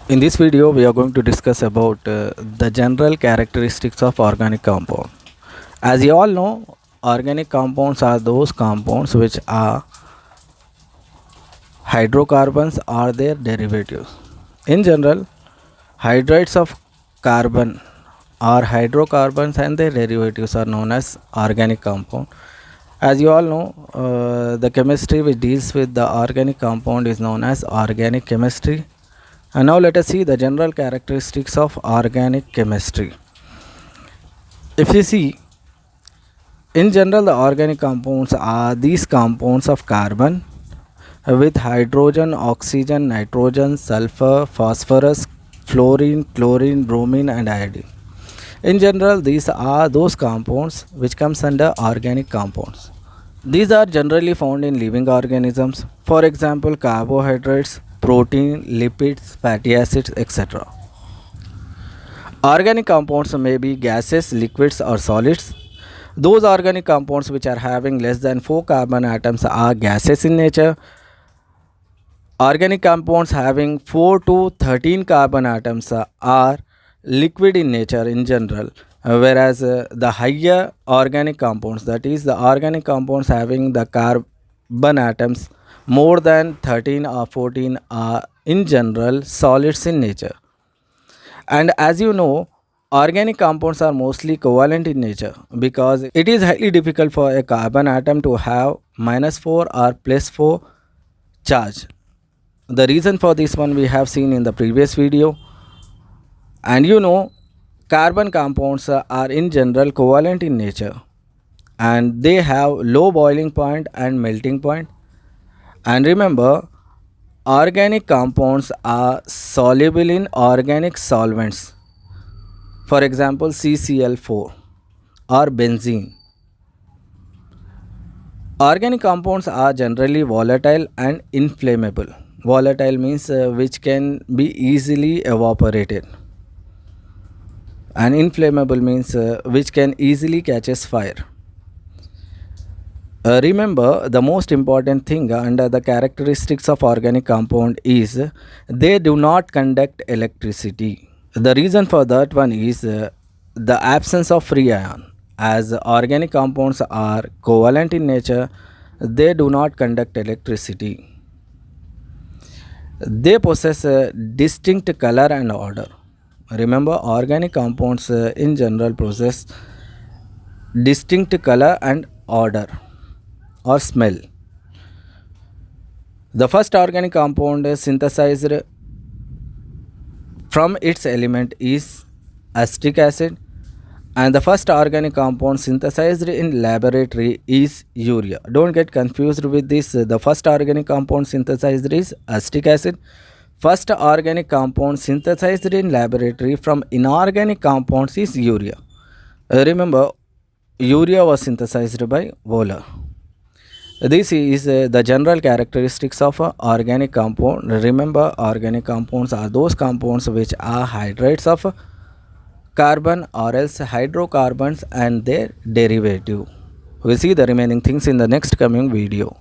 In this video, we are going to discuss about the general characteristics of organic compound. As you all know, organic compounds are those compounds which are hydrocarbons or their derivatives. In general, hydrates of carbon or hydrocarbons and their derivatives are known as organic compound. As you all know, the chemistry which deals with the organic compound is known as organic chemistry. And now let us see the general characteristics of organic chemistry. If you see, in general, the organic compounds are these compounds of carbon with hydrogen, oxygen, nitrogen, sulfur, phosphorus, fluorine, chlorine, bromine and iodine. In general, these are those compounds which comes under organic compounds. These are generally found in living organisms. For example, carbohydrates, protein, lipids, fatty acids, etc. Organic compounds may be gases, liquids or solids. Those organic compounds which are having less than 4 carbon atoms are gases in nature. Organic compounds having 4 to 13 carbon atoms are liquid in nature in general, whereas the higher organic compounds, that is the organic compounds having the carbon atoms more than 13 or 14, are in general solids in nature. And as you know, organic compounds are mostly covalent in nature because it is highly difficult for a carbon atom to have -4 or +4 charge. The reason for this one we have seen in the previous video. And you know, carbon compounds are in general covalent in nature and they have low boiling point and melting point. And remember, organic compounds are soluble in organic solvents. For example, CCl4 or benzene. Organic compounds are generally volatile and inflammable. Volatile means which can be easily evaporated, and inflammable means which can easily catches fire. Remember, the most important thing under the characteristics of organic compound is they do not conduct electricity. The reason for that one is the absence of free ion. As organic compounds are covalent in nature, they do not conduct electricity. They possess a distinct color and odor. Remember, organic compounds in general possess distinct color and odor or smell. The first organic compound synthesized from its element is acetic acid, and the first organic compound synthesized in laboratory is urea. Don't get confused with this. The first organic compound synthesized is acetic acid. First organic compound synthesized in laboratory from inorganic compounds is urea. Remember, urea was synthesized by Wohler. This is the general characteristics of organic compound. Remember, organic compounds are those compounds which are hydrates of carbon or else hydrocarbons and their derivative. We'll see the remaining things in the next coming video.